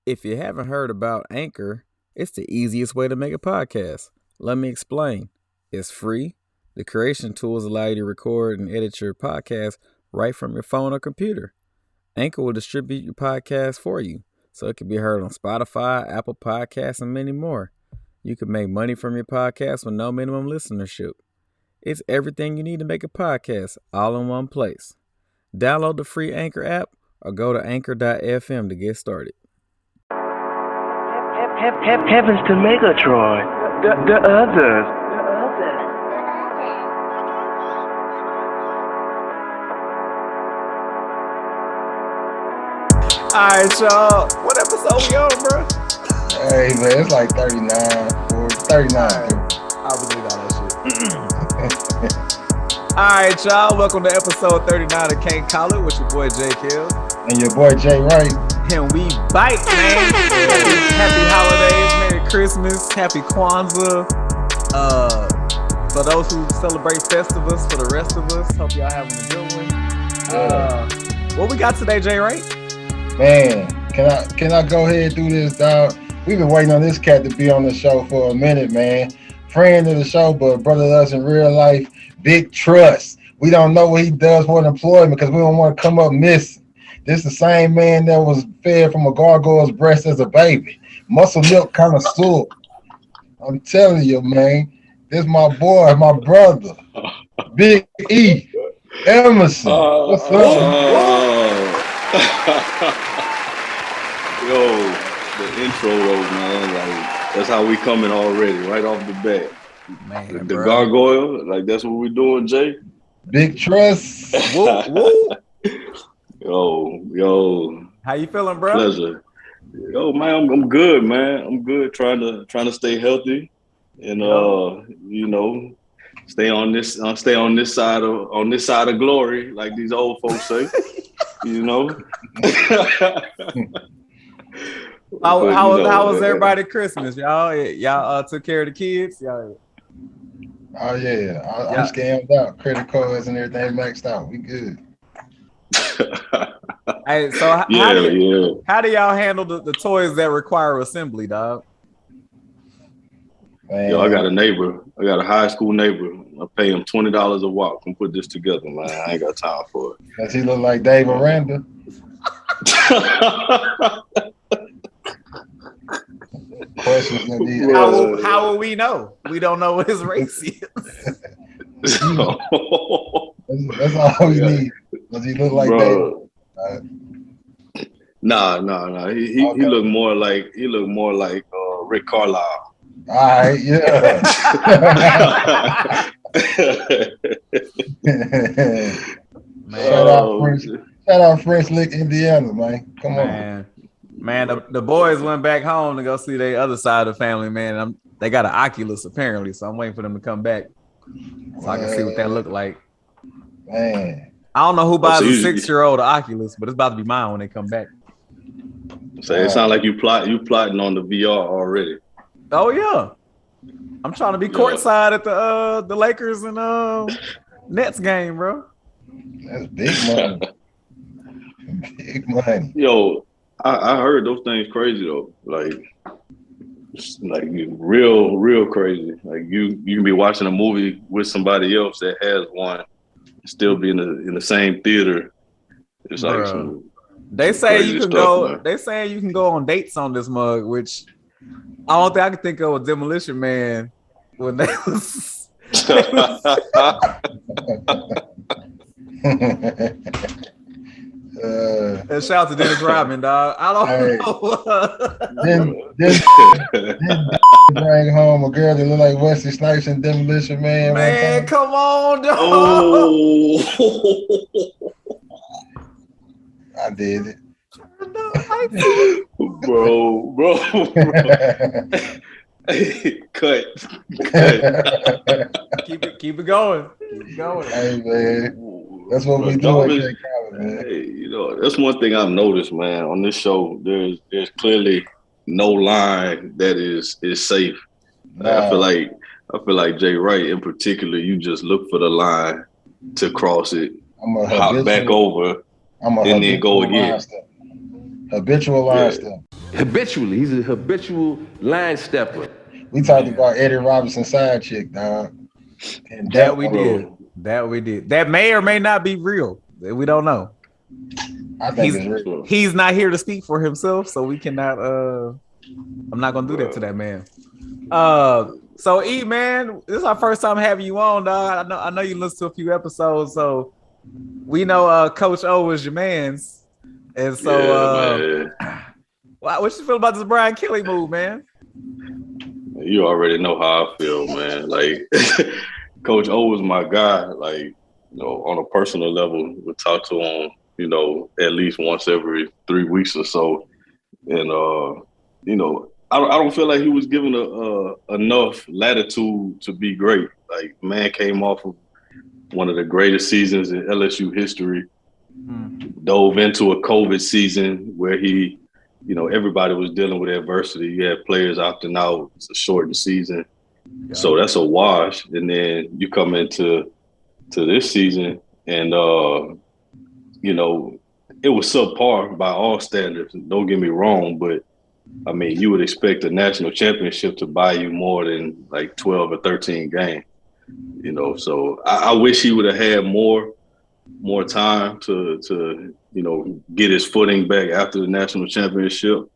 If you haven't heard about Anchor, it's the easiest way to make a podcast. Let me explain. It's free. The creation tools allow you to record and edit your podcast right from your phone or computer. Anchor will distribute your podcast for you, so it can be heard on Spotify, Apple Podcasts, and many more. You can make money from your podcast with no minimum listenership. It's everything you need to make a podcast, all in one place. Download the free Anchor app or go to anchor.fm to get started. Heavens to Megatron. The others. Alright, y'all. What episode we on, bro? Hey, man, it's like 39, 40, 39. I believe all that shit. Alright, y'all. Welcome to episode 39 of Can't Call It with your boy Jay Kill. And your boy Jay Wright. And we bite, man. Happy holidays, Merry Christmas, Happy Kwanzaa. For those who celebrate festivals, for the rest of us, hope y'all having a good one. What we got today, Jay Wright? Man, can I go ahead and do this, dog? We've been waiting on this cat to be on the show for a minute, man. Friend of the show, but brother to us in real life. Big trust. We don't know what he does for an employment because we don't want to come up missing. This is the same man that was fed from a gargoyle's breast as a baby. Muscle milk kind of soup. I'm telling you, man. This is my boy, my brother. Big E. Emerson. What's up? Yo, the intro though, man. Like, that's how we coming already, right off the bat. Man, the gargoyle, like that's what we're doing, Jay. Big trust. Woo, woo. Yo. How you feeling, bro? Pleasure. Yo, man, I'm good, man. I'm good. Trying to stay healthy, and stay on this side of glory, like these old folks say. How was everybody Christmas, y'all? Y'all took care of the kids, y'all. Oh yeah, I'm scammed out. Credit cards and everything maxed out. We good. Hey, so how do y'all handle the toys that require assembly, dog? Man. Yo, I got a high school neighbor. I pay him $20 a walk and put this together, man. I ain't got time for it. Does he look like Dave Aranda? How will we know? We don't know what his race is. That's all we need. Does he look like Dave? Nah. He look more like Rick Carlisle. All right, yeah. Shout out French Lick, Indiana, man. Come on. Man, the boys went back home to go see their other side of the family, man. They got an Oculus apparently, so I'm waiting for them to come back so I can see what that look like. Man, I don't know who buys a 6-year-old Oculus, but it's about to be mine when they come back. So it sounds like you plotting on the VR already. Oh yeah, I'm trying to be courtside at the Lakers and Nets game, bro. That's big money. Big money. Yo, I heard those things crazy though. Like real crazy. Like you can be watching a movie with somebody else that has one, still be in the same theater. It's like they say you can go. Man. They saying you can go on dates on this mug, which I don't think I can think of a Demolition Man when they was. And shout out to Dennis Rodman, dog. I don't know. Then bring home a girl that look like Wesley Snipes and Demolition Man. Man, come on, dog. Oh. I did it. Bro. Cut. Keep it going. Hey man, that's what we do. Hey, that's one thing I've noticed, man. On this show, there's clearly no line that is safe. Nah. I feel like Jay Wright in particular. You just look for the line to cross it, hop back over, and then go again. Habitual line stuff. habitually. He's a habitual line stepper. We talked about Eddie Robinson's side chick, dog. And That we did. That may or may not be real. We don't know. I think it's real. He's not here to speak for himself, so we cannot. I'm not gonna do that to that man. So E, man, this is our first time having you on, dog. I know you listened to a few episodes, so we know Coach O is your man's, and so what you feel about this Brian Kelly move, man? You already know how I feel, man. Like Coach O was my guy. Like, you know, on a personal level, we talk to him, you know, at least once every 3 weeks or so, and you know, I don't feel like he was given enough latitude to be great. Like, man came off of one of the greatest seasons in LSU history, dove into a COVID season where he, you know, everybody was dealing with adversity. You had players opting out. It's a shortened season. Yeah. So that's a wash. And then you come into this season and, you know, it was subpar by all standards. Don't get me wrong, but I mean, you would expect a national championship to buy you more than like 12 or 13 games, you know. So I wish he would have had more time to you know, get his footing back after the national championship.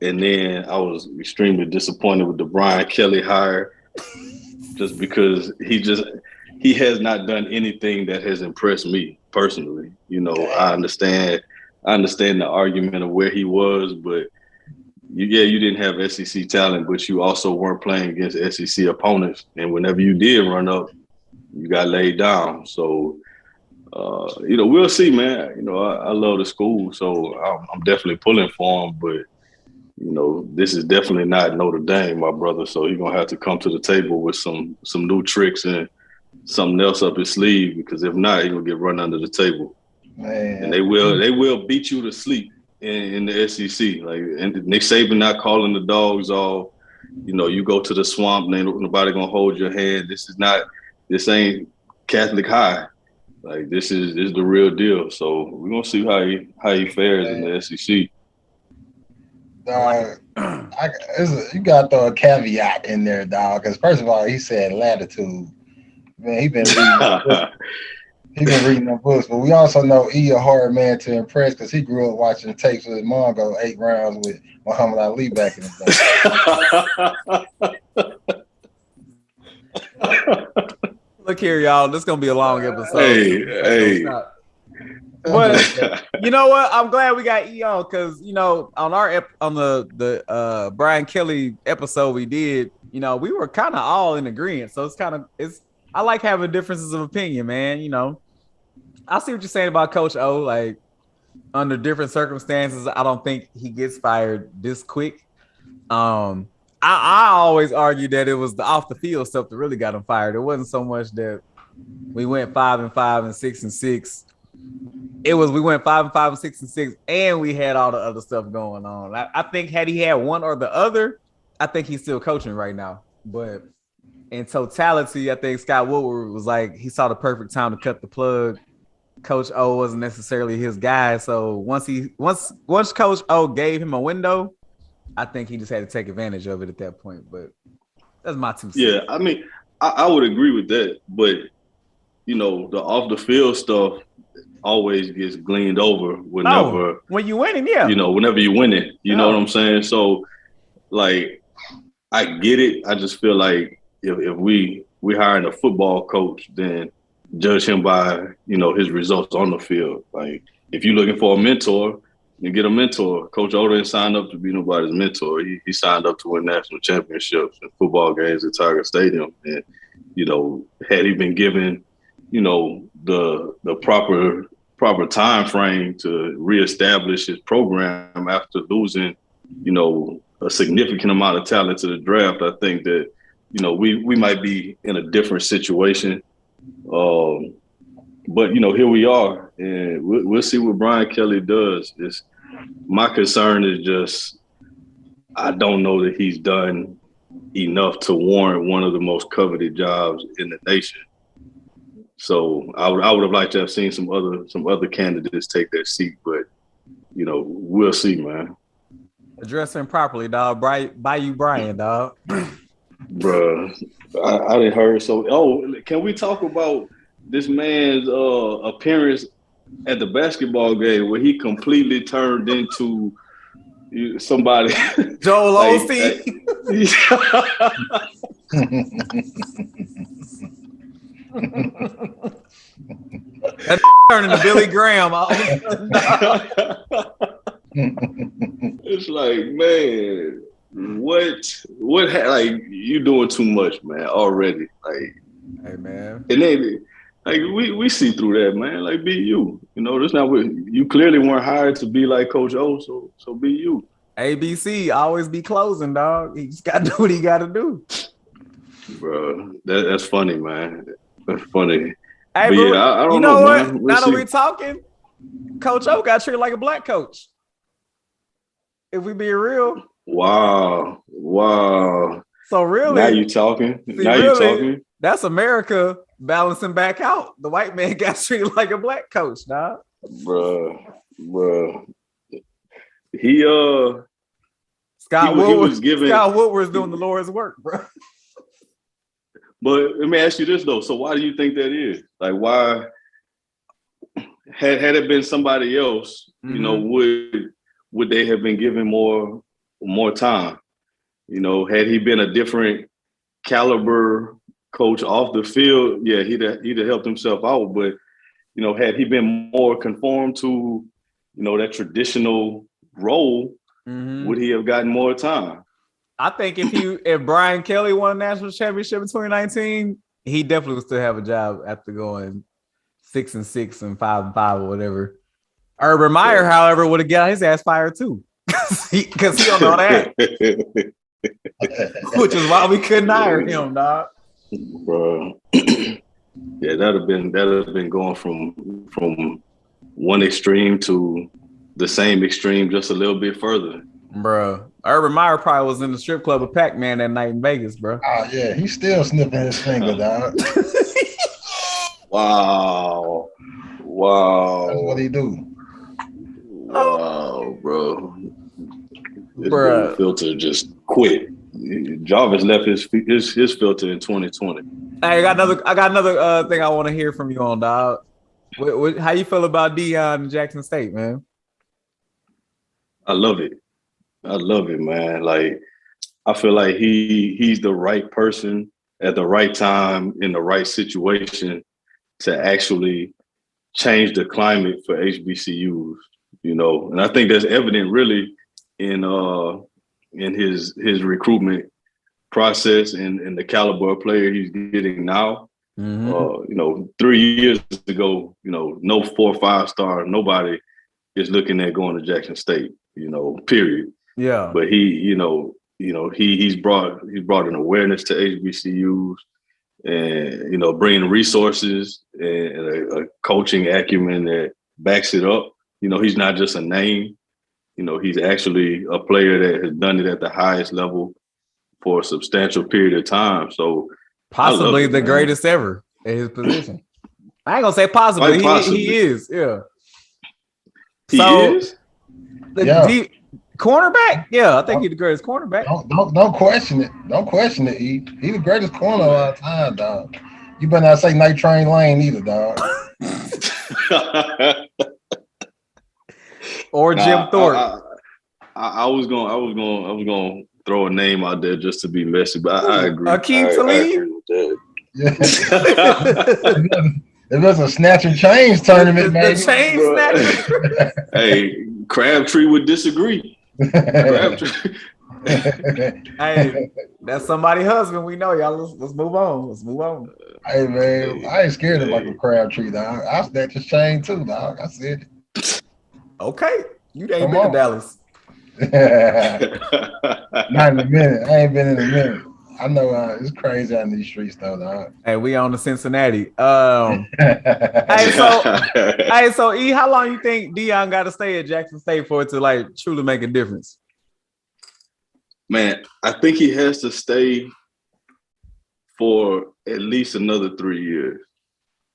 And then I was extremely disappointed with the Brian Kelly hire, just because he has not done anything that has impressed me personally. You know, I understand the argument of where he was, but you didn't have SEC talent, but you also weren't playing against SEC opponents. And whenever you did run up, you got laid down. So, you know, we'll see, man. You know, I love the school, so I'm definitely pulling for him. But, you know, this is definitely not Notre Dame, my brother. So he's going to have to come to the table with some new tricks and something else up his sleeve, because if not, he's going to get run under the table. Man. And they will beat you to sleep in the SEC. Like, and Nick Saban not calling the dogs off. You know, you go to the swamp, and ain't nobody gonna hold your hand. This ain't Catholic High. Like, this is the real deal. So we're gonna see how he fares in the SEC. You gotta throw a caveat in there, dog. Because first of all, he said latitude. Man, he been reading them books, but we also know he a hard man to impress because he grew up watching tapes with his mom go 8 rounds with Muhammad Ali back in the day. Look here, y'all. This is gonna be a long episode. Hey. But you know what? I'm glad we got E on, because, you know, on the Brian Kelly episode we did, you know, we were kind of all in agreement. So I like having differences of opinion, man. You know, I see what you're saying about Coach O. Like, under different circumstances, I don't think he gets fired this quick. I always argue that it was the off the field stuff that really got him fired. It wasn't so much that we went 5-5 and 6-6. It was we went 5-5 and 6-6, and we had all the other stuff going on. I think had he had one or the other, I think he's still coaching right now. But in totality, I think Scott Woodward was like, he saw the perfect time to cut the plug. Coach O wasn't necessarily his guy. So once Coach O gave him a window, I think he just had to take advantage of it at that point. But that's my 2 cents. Yeah, I mean, I would agree with that. But, you know, the off the field stuff always gets gleaned over whenever when you winning, yeah. You know, whenever you winning. You know what I'm saying? So, like, I get it. I just feel like if we hiring a football coach, then judge him by, you know, his results on the field. Like, if you're looking for a mentor, then get a mentor. Coach O didn't sign up to be nobody's mentor. He signed up to win national championships and football games at Tiger Stadium. And, you know, had he been given, you know, the proper time frame to reestablish his program after losing, you know, a significant amount of talent to the draft, I think that, you know, we might be in a different situation. But, you know, here we are, and we'll see what Brian Kelly does. My concern is just, I don't know that he's done enough to warrant one of the most coveted jobs in the nation. So I would have liked to have seen some other candidates take that seat, but, you know, we'll see, man. Address him properly, dog. Bayou Brian, dog. Bruh, I didn't heard so. Oh, can we talk about this man's appearance at the basketball game where he completely turned into somebody Joel like, Osteen. That turned into Billy Graham. It's like, man, what like you doing too much, man, already. Like, hey man. And then like we see through that, man. Like, be you. You know, that's not what you clearly weren't hired to be like Coach O, so be you. ABC always be closing, dog. He just gotta do what he gotta do. Bro, that's funny, man. That's funny. Hey, but yeah, I don't know, what? man. Now that we're talking, Coach O got treated like a black coach. If we being real. Wow. So really, now you talking. You talking. That's America balancing back out. The white man got treated like a black coach, dog. Bro. Scott Woodward's doing the Lord's work, bro. But let me ask you this though. So why do you think that is? Like, why had it been somebody else, you know, would they have been given more time? You know, had he been a different caliber coach off the field, yeah, he'd have helped himself out. But, you know, had he been more conformed to, you know, that traditional role, would he have gotten more time? I think if Brian Kelly won a national championship in 2019, he definitely would still have a job after going 6-6 and 5-5 or whatever. Urban Meyer, however, would have got his ass fired too, because he don't know that, which is why we couldn't hire him, dog. Bro, yeah, that'd have been going from one extreme to the same extreme, just a little bit further. Bro, Urban Meyer probably was in the strip club with Pac-Man that night in Vegas, bro. Oh yeah, he's still sniffing his finger, dog. Wow. That's what he do. Wow, bro. This filter just quit. Jarvis left his filter in 2020. Hey, I got another thing I want to hear from you on, dog. How you feel about Deion and Jackson State, man? I love it, man. Like, I feel like he's the right person at the right time in the right situation to actually change the climate for HBCUs, you know. And I think that's evident really in his recruitment process and the caliber of player he's getting now. You know, 3 years ago, you know, no 4 or 5 star, nobody is looking at going to Jackson State, you know, period. Yeah. But he's brought an awareness to HBCUs and, you know, bringing resources and a coaching acumen that backs it up. You know, he's not just a name. You know, he's actually a player that has done it at the highest level for a substantial period of time. So possibly the greatest ever at his position. I ain't gonna say possibly. He is. Yeah. He is? The cornerback? Yeah, I think he's the greatest cornerback. Don't question it. Don't question it, E. He's the greatest corner of all time, dog. You better not say Night Train Lane either, dog. Or Jim Thorpe. I was gonna throw a name out there just to be messy, but I agree. Akeem Talib? Yeah. It was a snatch and change tournament, man. The chain snatcher. Hey, Crabtree would disagree. Crabtree. Hey, that's somebody's husband. We know, y'all. Let's move on. Hey, man, I ain't scared of Michael Crabtree, dog. I'll snatch his chain too, dog. I said it. Okay, you ain't been to Dallas. Not in a minute. I ain't been in a minute. I know it's crazy out in these streets, though, dog. Hey, we on to Cincinnati. So E, how long you think Deion got to stay at Jackson State for it to like truly make a difference? Man, I think he has to stay for at least another 3 years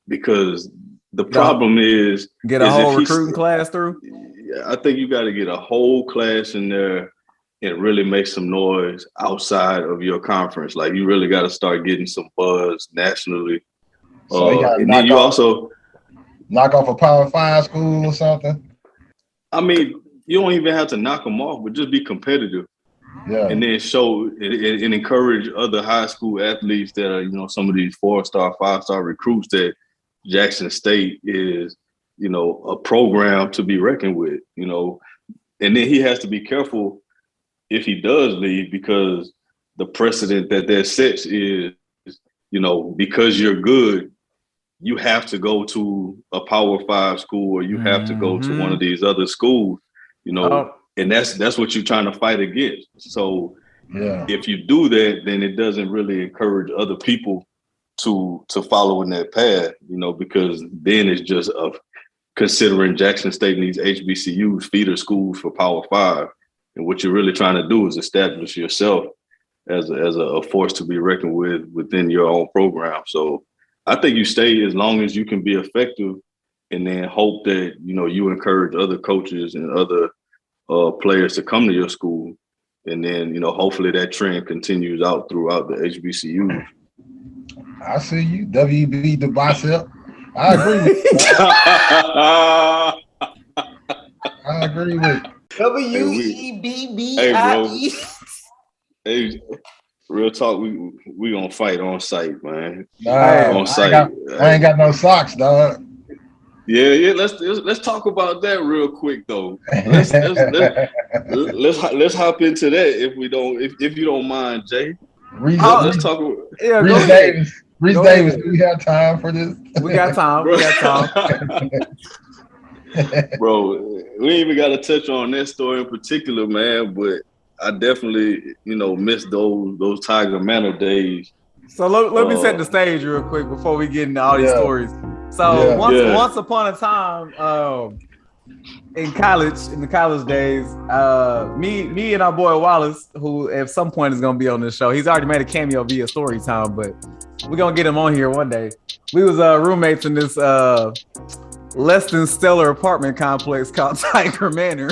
because the problem is get a whole recruiting class through. I think you got to get a whole class in there and really make some noise outside of your conference. Like you really got to start getting some buzz nationally. So you gotta and then you also knock off a Power 5 school or something. I mean, you don't even have to knock them off, but just be competitive. Yeah. And then show and encourage other high school athletes that are, you know, some of these 4-star, 5-star recruits that Jackson State is, you know, a program to be reckoned with, you know. And then he has to be careful if he does leave, because the precedent that sets is, you know, because you're good, you have to go to a Power 5 school, or you have to go to one of these other schools, you know. And that's what you're trying to fight against. So if you do that, then it doesn't really encourage other people to follow in that path, you know, because then it's just of considering Jackson State and these HBCUs feeder schools for Power 5. And what you're really trying to do is establish yourself as a force to be reckoned with within your own program. So I think you stay as long as you can be effective, and then hope that, you know, you encourage other coaches and other players to come to your school, and then, you know, hopefully that trend continues out throughout the HBCU. I see you, WB the bicep. I agree with you. I agree with you. WEBBIE. Hey, real talk. We gonna fight on site, man. On site. I ain't got no socks, dog. Yeah. Let's talk about that real quick though. Let's hop into that if you don't mind, Jay. Let's talk about Reese Davis. Do we have time for this? We got time. Bro, we ain't even got to touch on that story in particular, man. But I definitely, you know, miss those Tiger Manor days. So let me set the stage real quick before we get into all these stories. So once upon a time, in the college days, me and our boy Wallace, who at some point is gonna be on this show, he's already made a cameo via story time, but we're gonna get him on here one day. We was roommates in this less than stellar apartment complex called Tiger Manor.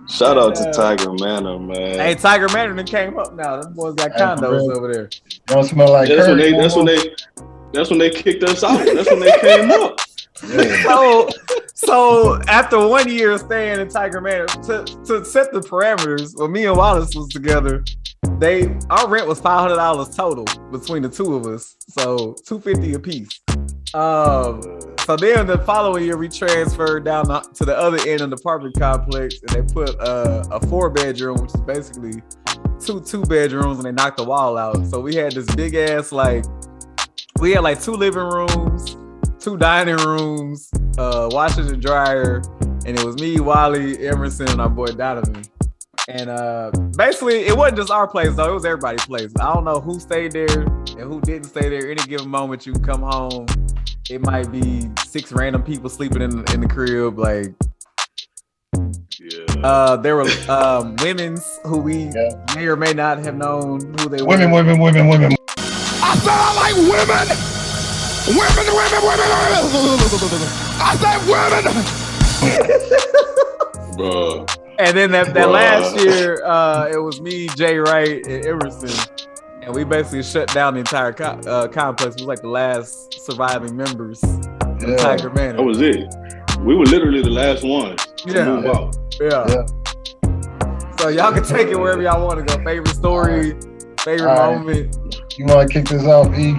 Shout out to Tiger Manor, man. Hey, Tiger Manor then came up now. Them boys got condos over there. Don't smell like That's when they kicked us out. That's when they came up. So after 1 year of staying in Tiger Manor, to set the parameters, when me and Wallace was together, our rent was $500 total between the two of us, so $250 a piece. So then the following year we transferred down to the other end of the apartment complex, and they put a 4-bedroom, which is basically two bedrooms, and they knocked the wall out. So we had this big ass, we had 2 living rooms, 2 dining rooms, washer and dryer, and it was me, Wally, Emerson, and our boy Donovan. And basically, it wasn't just our place, though. It was everybody's place. I don't know who stayed there and who didn't stay there. Any given moment, you can come home. It might be 6 random people sleeping in the crib. There were women's who we may or may not have known who they were. Women. I said I like women. I said women. Bro. And then that last year, it was me, Jay Wright, and Emerson, and we basically shut down the entire complex. We was the last surviving members of Tiger Manor. That was it. We were literally the last ones to move out. Yeah. So y'all can take it wherever y'all want to go. Favorite story, favorite moment. You want to kick this off, E?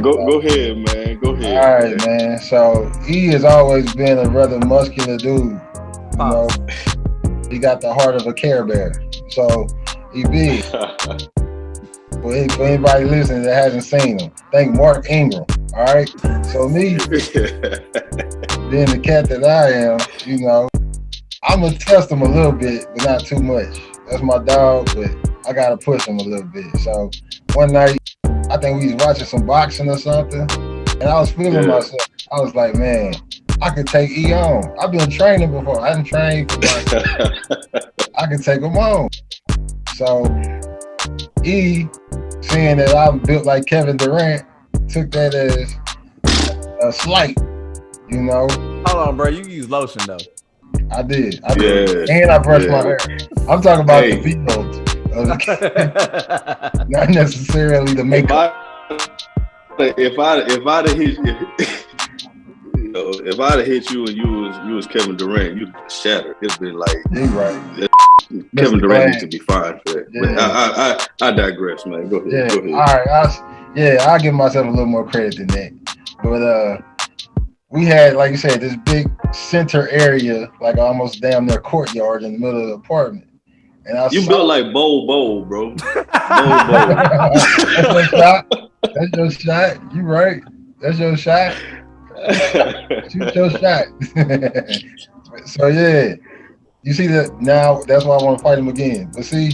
Go ahead, man. Go ahead. All right, man. So E has always been a rather muscular dude. You know, he got the heart of a Care Bear. So he big. For anybody listening that hasn't seen him, think Mark Ingram. All right. So me, being the cat that I am, you know, I'm gonna test him a little bit, but not too much. That's my dog, but I gotta push him a little bit. So one night, I think we was watching some boxing or something, and I was feeling myself. I was like, man, I could take E on. I've been training before. I didn't train for myself. I could take him on. So E, seeing that I'm built like Kevin Durant, took that as a slight, you know. Hold on, bro. You use lotion though. I did. And I brushed my hair. I'm talking about the field. Not necessarily the makeup. If I'd have hit if I'd have hit you and you was Kevin Durant, you'd be shattered. It'd been like, you're right. Kevin Durant needs to be fined for that. Yeah. But I digress, man. Go ahead. Go ahead. All right. I'll give myself a little more credit than that. But we had, like you said, this big center area, like almost damn near courtyard in the middle of the apartment. And you built like Bo, bro. Bo. That's your shot. You right. That's your shot. Shoot your shot. So yeah, you see that now. That's why I want to fight him again. But see,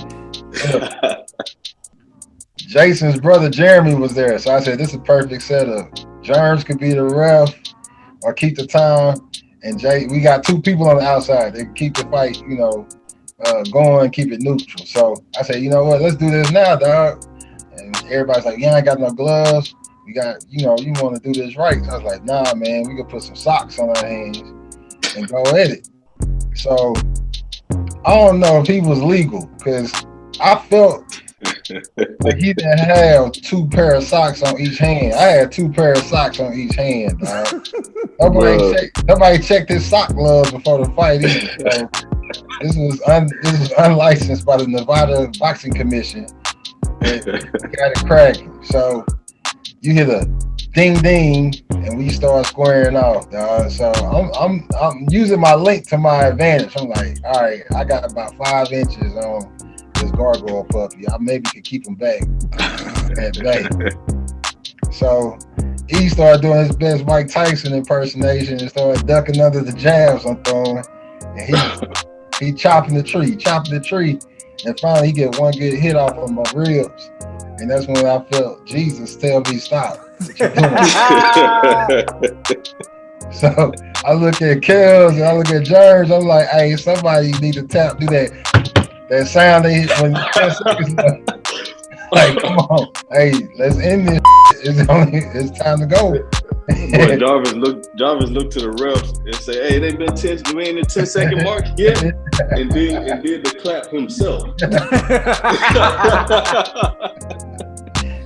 Jason's brother Jeremy was there, so I said this is a perfect setup. Germs could be the ref or keep the time, and we got two people on the outside. They keep the fight, going, keep it neutral. So I said, you know what? Let's do this now, dog. And everybody's like, yeah, I ain't got no gloves. We got, you want to do this right. So I was like, nah, man, we could put some socks on our hands and go at it. So I don't know if he was legal because I felt like he didn't have 2 pair of socks on each hand. I had 2 pair of socks on each hand, dog. Nobody checked his sock gloves before the fight either. So this was unlicensed by the Nevada Boxing Commission. Got it cracking. So you hit a ding ding, and we start squaring off, dog. So I'm using my length to my advantage. I'm like, all right, I got about 5 inches on this gargoyle puppy. I maybe could keep him back at bay. So he started doing his best Mike Tyson impersonation and started ducking under the jabs I'm throwing. And he chopping the tree. And finally he get one good hit off of my ribs. And that's when I felt Jesus tell me stop. So I look at Kels and I look at Germs. I'm like, hey, somebody need to do that sound they hit when 10 seconds left. Like, come on, hey, let's end this. It's time to go. Boy, Jarvis looked to the refs and say, hey, they been 10, you ain't in the 10-second mark yet? And did the clap himself.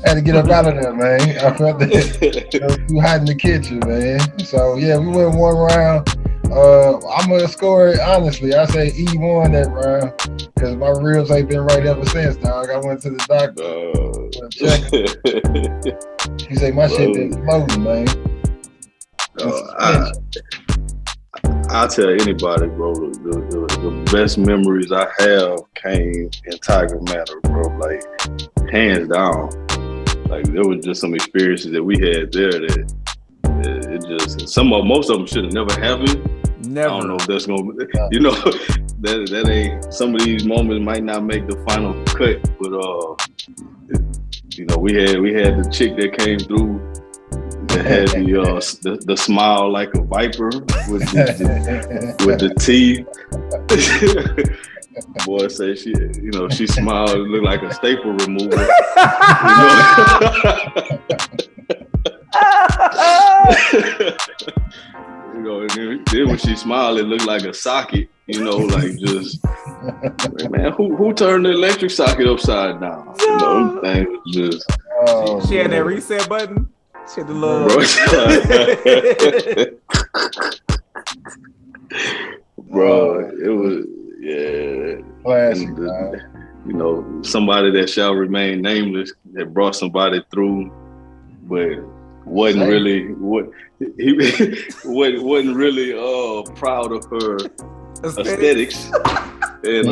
Had to get up out of there, man. I felt that it was too hot in the kitchen, man. So yeah, we went 1 round. I'm gonna score it honestly. I say E won that round because my ribs ain't been right ever since, dog. I went to the doctor. He said my shit been floating, man. I'll tell anybody, bro, the best memories I have came in Tiger Manor, bro. Like, hands down. Like, there was just some experiences that we had there that it just, most of them should have never happened. Never. I don't know if that's gonna, that ain't, some of these moments might not make the final cut, but we had the chick that came through that had the smile like a viper with the teeth. Boy, say she smiled, it looked like a staple remover. Then when she smiled, it looked like a socket. Like just, man, who turned the electric socket upside down? Things just. She had that reset button. She had the little. Bro, it was. Yeah, classic. Somebody that shall remain nameless that brought somebody through, but wasn't really proud of her aesthetics and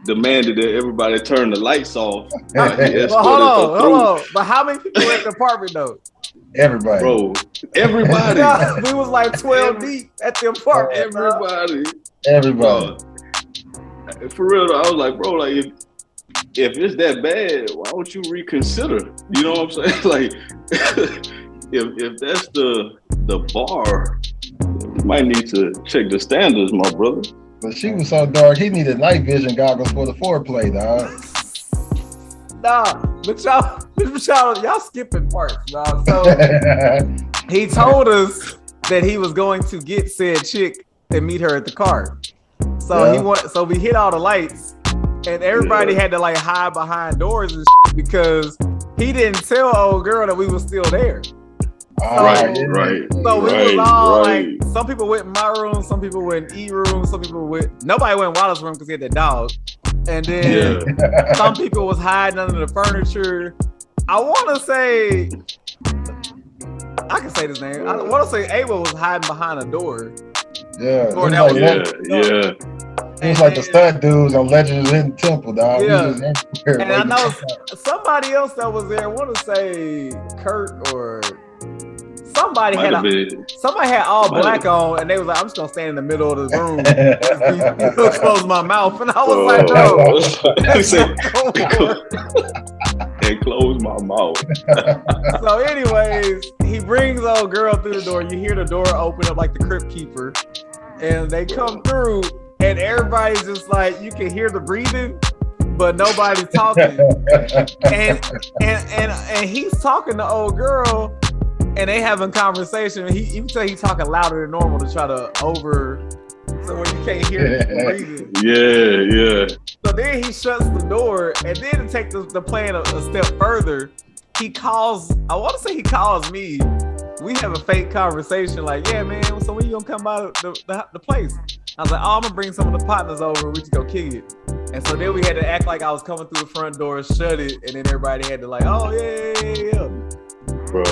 demanded that everybody turn the lights off. Hold on. But how many people were at the apartment though? Everybody. Bro, everybody. We was like 12 deep at the apartment. Everybody. For real though, I was like, bro, like if it's that bad, why don't you reconsider? You know what I'm saying? Like if that's the bar, you might need to check the standards, my brother. But she was so dark, he needed night vision goggles for the foreplay, dog. Nah, but y'all skipping parts, dog. So he told us that he was going to get said chick and meet her at the car. So so we hit all the lights, and everybody had to like hide behind doors and shit because he didn't tell old girl that we were still there. Right. So we was all like, some people went in my room, some people went in E room, nobody went in Wallace's room because he had that dog. And then some people was hiding under the furniture. I want to say, I can say this name. I want to say Ava was hiding behind a door. Yeah. It was like the stunt dudes on Legends in the Temple, dog. Yeah. And I know somebody else that was there, I want to say Kurt or somebody had all black on, and they was like, I'm just going to stand in the middle of the room and close my mouth. And I was like, no. And close my mouth. So anyways, he brings old girl through the door. You hear the door open up like the crypt keeper, and they come through, and everybody's just like, you can hear the breathing, but nobody's talking. and he's talking to old girl, and they having conversation. You can tell he's talking louder than normal to try to so when you can't hear him breathing. Yeah. So then he shuts the door, and then to take the plan a step further, he calls me. We have a fake conversation like, yeah, man, so when you gonna come out of the place? I was like, oh, I'm gonna bring some of the partners over, we just go kick it. And so then we had to act like I was coming through the front door, shut it, and then everybody had to like, oh, yeah. Bro.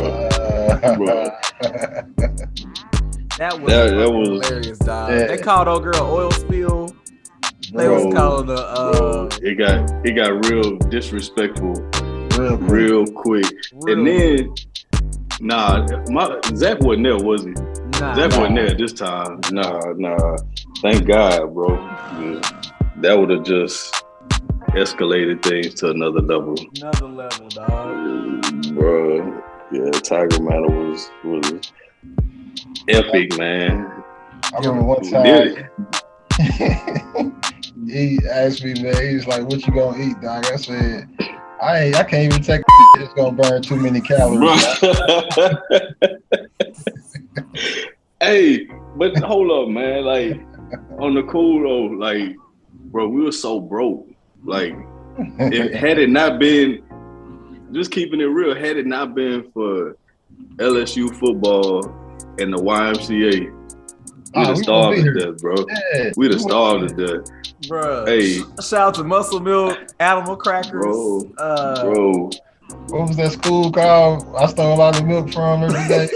That was hilarious, dog. Yeah. They called old girl oil spill. They was calling it got real disrespectful real quick. And then Zach wasn't there, was he? Zach wasn't there this time. Nah. Thank God, bro. Yeah. That would have just escalated things to another level. Another level, dog. Bro. Yeah, Tiger Manor was epic, man. I remember one time he asked me, man, he was like, what you gonna eat, dog? I said, I can't even take it's gonna burn too many calories. Hey, but hold up, man. Like, on the cool though, like, bro, we were so broke. Like, had it not been, just keeping it real, had it not been for LSU football and the YMCA, we'd have starved to death, bro. Yeah, we'd have starved to death. Bro, hey, shout out to Muscle Milk, Animal Crackers. Bro. What was that school called? I stole a lot of milk from every day.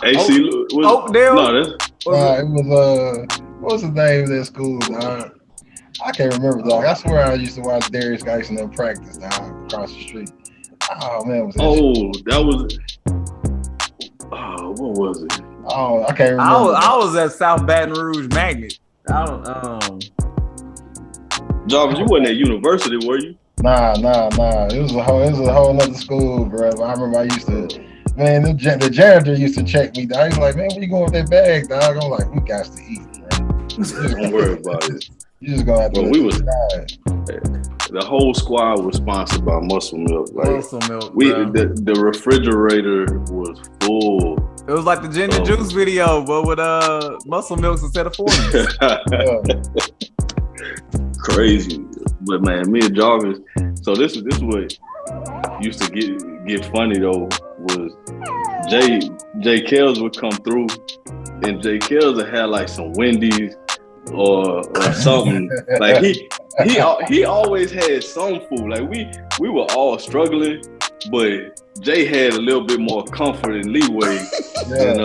AC Oakdale? No, it was what was the name of that school, dog? I can't remember, dog. I swear I used to watch Darius Geis in practice, dog, across the street. Oh man, what was it? Oh, I can't remember. I was at South Baton Rouge Magnet. Jarvis, you wasn't at university, were you? Nah. It was a whole other school, bro. I remember I used to, man, the janitor used to check me, dog. He was like, man, where you going with that bag, dog? I'm like, we got to eat, bro. Don't worry about it. You just gonna have to the whole squad was sponsored by Muscle Milk. Like, Muscle Milk, the refrigerator was full. It was like the ginger juice video, but with Muscle Milks instead of 40s. Crazy. But man, me and Jarvis, so this is what used to get funny though, was Jay Kells would come through, and Jay Kells would have like some Wendy's or something. Like he always had some food. Like we were all struggling, but Jay had a little bit more comfort and leeway. And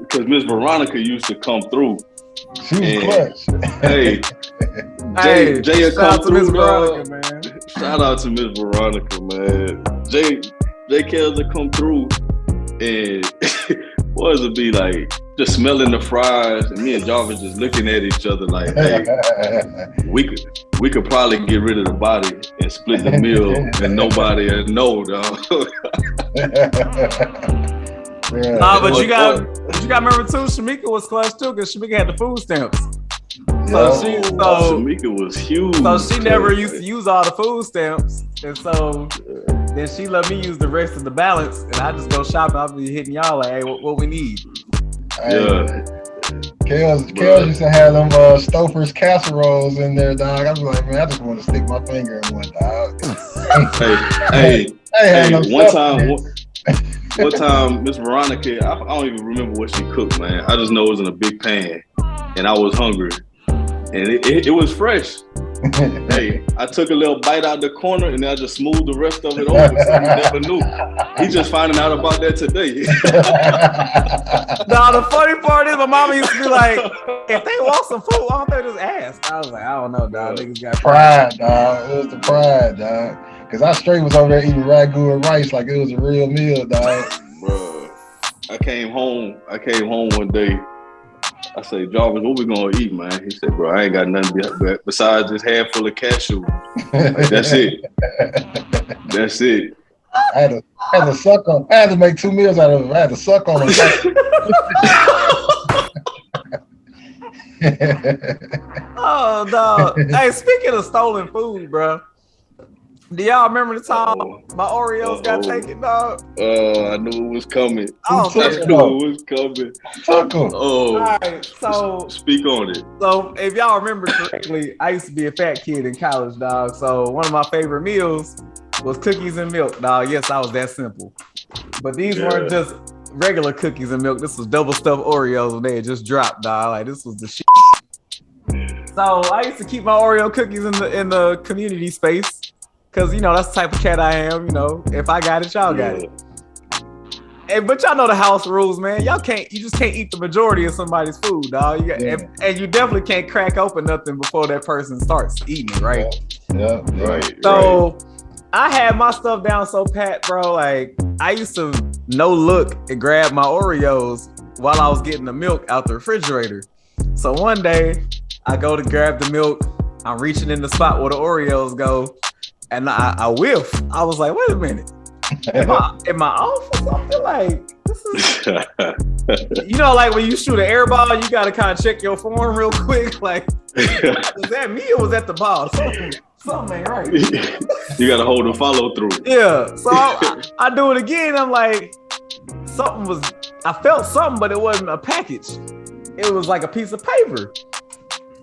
because Miss Veronica used to come through. She was clutch. Hey, Jay shout out to Miss Veronica, man. Shout out to Miss Veronica, man. Jay Kells would come through, and what does it be like? Just smelling the fries, and me and Jarvis just looking at each other like, hey, we could probably get rid of the body and split the meal, and nobody would know, dog. Nah, but you got remember too, Shamika was clutch too, because Shamika had the food stamps. Shamika was huge. So she never used to use all the food stamps, and so then she let me use the rest of the balance, and I just go shopping. I'll be hitting y'all like, hey, what we need? Yeah, Kels used to have them Stouffer's casseroles in there, dog. I was like, man, I just want to stick my finger in one, dog. Hey, one time, Miss Veronica, I don't even remember what she cooked, man. I just know it was in a big pan, and I was hungry, and it was fresh. Hey, I took a little bite out the corner, and then I just smoothed the rest of it over, so he never knew. He just finding out about that today. Now, the funny part is my mama used to be like, if they want some food, why don't they just ask? I was like, I don't know, dog. Niggas got pride, dog. It was the pride, dog. Because I straight was over there eating ragu and rice like it was a real meal, dog. Bro, I came home one day. I said, Jarvis, what we gonna eat, man? He said, bro, I ain't got nothing besides this handful of cashews. Like, that's it. That's it. I had to suck on. I had to make 2 meals out of it. I had to suck on them. Oh, dog. Hey, speaking of stolen food, bro. Do y'all remember the time my Oreos got taken, dog? I knew it was coming. Oh, I knew it was coming. All right, so speak on it. So if y'all remember correctly, I used to be a fat kid in college, dog. So one of my favorite meals was cookies and milk, dog. Yes, I was that simple. But these weren't just regular cookies and milk. This was double stuffed Oreos when they had just dropped, dog. Like, this was the shit. So I used to keep my Oreo cookies in the community space. Cause you know that's the type of cat I am. You know, if I got it, y'all got it. Hey, but y'all know the house rules, man. You just can't eat the majority of somebody's food, dog. And you definitely can't crack open nothing before that person starts eating it, right? Yeah. Right. So I had my stuff down so pat, bro. Like I used to no look and grab my Oreos while I was getting the milk out the refrigerator. So one day I go to grab the milk. I'm reaching in the spot where the Oreos go. And I whiff. I was like, wait a minute. Am I off or something? Like, this is... You know, like when you shoot an air ball, you got to kind of check your form real quick. Like, was that me or was that the ball? Something ain't right. You got to hold the follow through. Yeah. So I do it again. I'm like, I felt something, but it wasn't a package. It was like a piece of paper.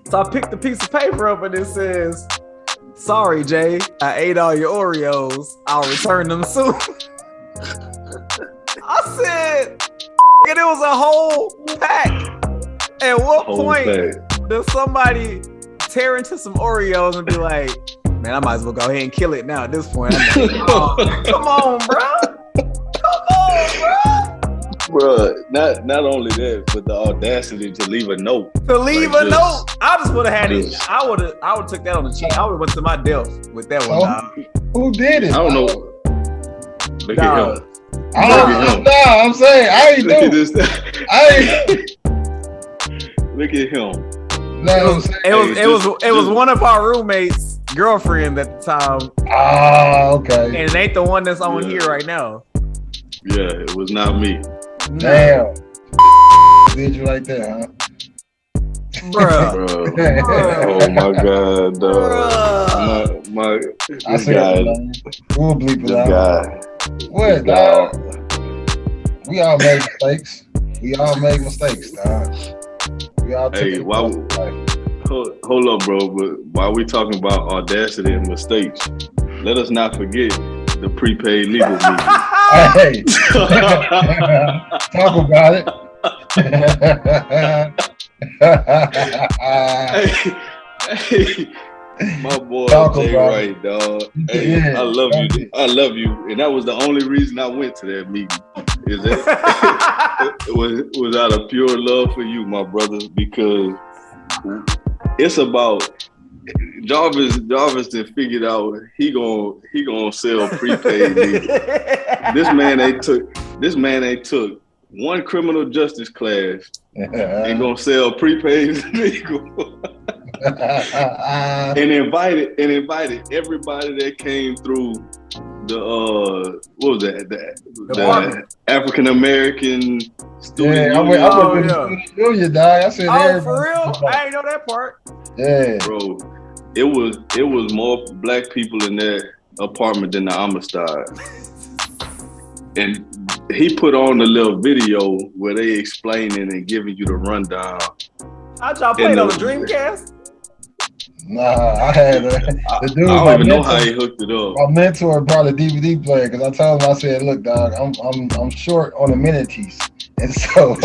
So I picked the piece of paper up and it says... Sorry, Jay. I ate all your Oreos. I'll return them soon. I said, and it was a whole pack. At what point does somebody tear into some Oreos and be like, man, I might as well go ahead and kill it now at this point? Come on, bro. Bro, not only that, but the audacity to leave a note. I just would have had it. I would have took that on the chin. I would have went to my death with that one. Dog. Who did it? I don't know. Look at him. I'm saying I ain't doing this. Look at him. It was one of our roommates' girlfriend at the time. Oh, okay. And it ain't the one that's on here right now. Yeah, it was not me. Damn. Did you like that, huh? Bruh. Oh my God, dog. This guy. We'll bleep it out. What, dog? We all make mistakes. Dog. We all hey, hold up, bro. But while we talking about audacity and mistakes, let us not forget the prepaid legal meeting. Hey, talk about it. Hey, my boy Jay Wright, dog. Hey, yeah. I love you, and that was the only reason I went to that meeting. Is that it was out of pure love for you, my brother, because it's about. Jarvis then figured out he gonna sell prepaid legal. This man ain't took one criminal justice class and gonna sell prepaid legal. and invited everybody that came through the what was that? The African American student. Yeah, I went to dog. I said, for real? I ain't know that part. Yeah, bro, it was more black people in that apartment than the Amistad, and he put on a little video where they explaining and giving you the rundown. How'd y'all play it on the Dreamcast? Nah, I had the dude. I don't even know how he hooked it up. My mentor brought a DVD player because I told him, I said, "Look, dog, I'm short on amenities, and so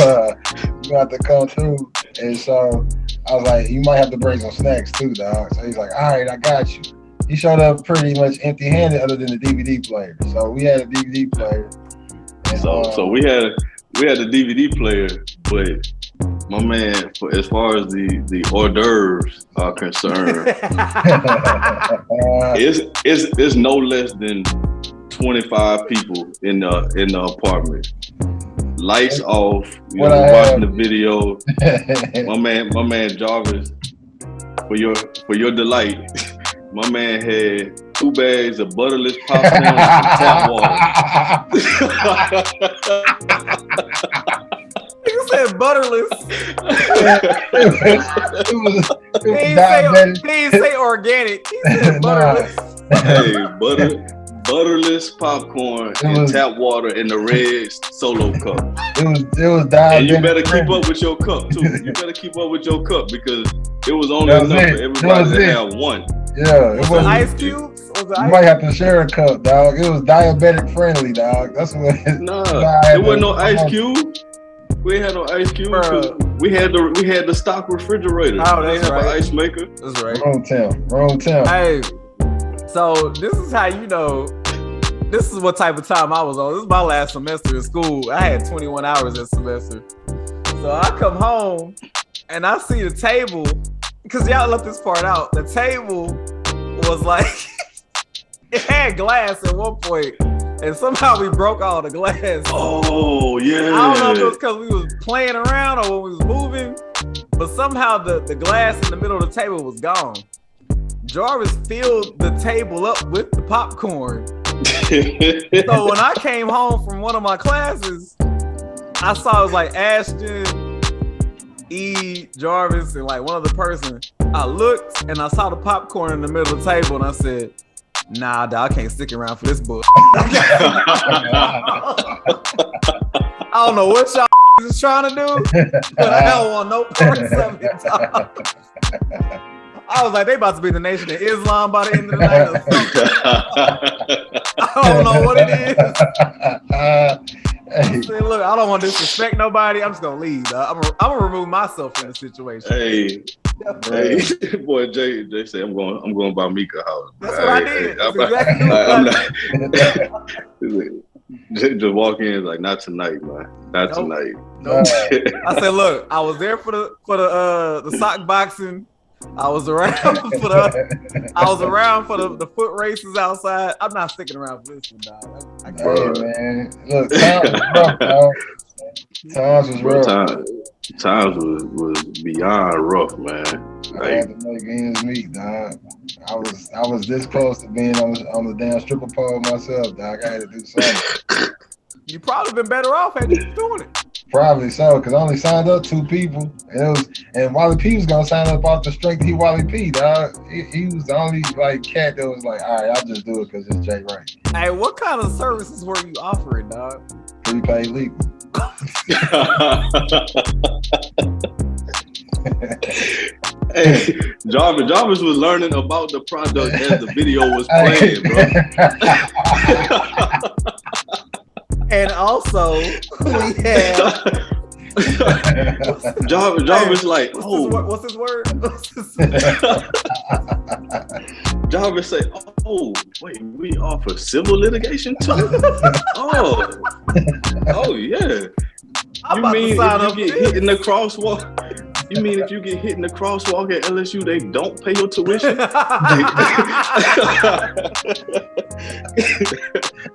you have to come through." And so I was like, "You might have to bring some snacks too, dog." So he's like, "All right, I got you." He showed up pretty much empty-handed, other than the DVD player. So we had a DVD player. And, so we had the DVD player, but my man, as far as the hors d'oeuvres are concerned, it's no less than 25 people in the apartment. Lights off. You know, watching the video. my man Jarvis, for your delight, my man had 2 bags of butterless popcorn and tap water. You said butterless. He didn't say organic. He said butterless. Hey, butterless popcorn and tap water in the red Solo cup. It was diabetic. And you better keep up with your cup too. You better keep up with your cup because it was only enough for everybody to have one. Yeah, it was ice cubes. You might have to share a cup, dog. It was diabetic friendly, dog. That's what. Nah, there wasn't no ice cube. We ain't had no ice cube. We had the stock refrigerator. Oh, that's have right. An ice maker. That's right. Wrong town. Hey, so this is how you know. This is what type of time I was on. This is my last semester in school. I had 21 hours this semester. So I come home and I see the table, because y'all left this part out. The table was like, it had glass at one point, and somehow we broke all the glass. Oh, yeah. I don't know if it was because we was playing around or when we was moving, but somehow the glass in the middle of the table was gone. Jarvis filled the table up with the popcorn. So when I came home from one of my classes, I saw it was like Ashton, E, Jarvis, and like one other person. I looked and I saw the popcorn in the middle of the table, and I said, "Nah, dog, I can't stick around for this book." I don't know what y'all is trying to do, but I don't want no parts of it, dog. I was like, they about to be the Nation of Islam by the end of the night or something. I don't know what it is. I said, look, I don't want to disrespect nobody. I'm just gonna leave. I'm gonna remove myself from the situation. Hey, boy, Jay said I'm going by Mika house. That's what I did. That's exactly what I did. Just walk in like, not tonight, man. Not tonight. Nope. I said, look, I was there for the sock boxing. I was around for the foot races outside. I'm not sticking around for this one, dog. I can't. Man. Look, times was rough, dog. Times was beyond rough, man. I had to make ends meet, dog. I was this close to being on the damn stripper pole myself, dog. I had to do something. You probably been better off had you doing it. Probably so, because I only signed up 2 people, and Wally P was gonna sign up off the strength he Wally P, dog. He was the only like cat that was like, all right, I'll just do it because it's Jay Wright. Hey, what kind of services were you offering, dog? Prepaid legal. Hey, Jarvis was learning about the product as the video was playing, bro. And also, we had Jarvis like, oh, what's his word? Jarvis say, oh, wait, we offer civil litigation too? oh yeah. I'm You mean if up you get hit in the crosswalk? You mean if you get hit in the crosswalk at LSU, they don't pay your tuition?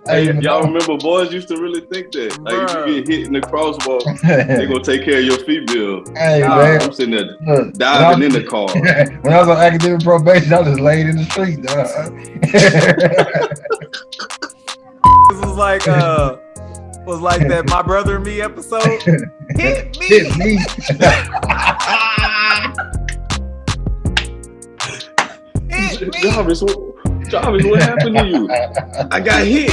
Hey, y'all remember boys used to really think that. Like, if you get hit in the crosswalk, they gonna take care of your fee bill. Hey, man. I'm sitting there diving in the car. When I was on academic probation, I was laid in the street, dog. This was like that My Brother and Me episode. Hit me. Hit me. Jarvis, Jarvis, what happened to you? I got hit.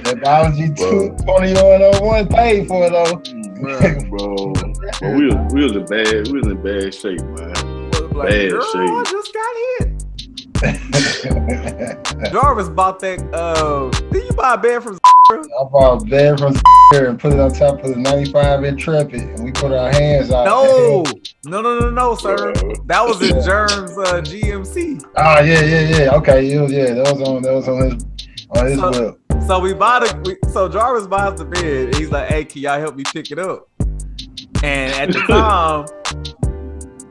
That biology 2001 paid for it though. Bro. But we was in bad shape, man. Like, bad girl, shape. I just got hit. Jarvis bought that. Did you buy a bed from? I bought a bed from and put it on top of the 95 Intrepid, and we put our hands out. No, sir. That was in Germ's GMC. Ah, yeah. Okay, that was on his wheel. So so Jarvis buys the bed. And he's like, "Hey, can y'all help me pick it up?" And at the time,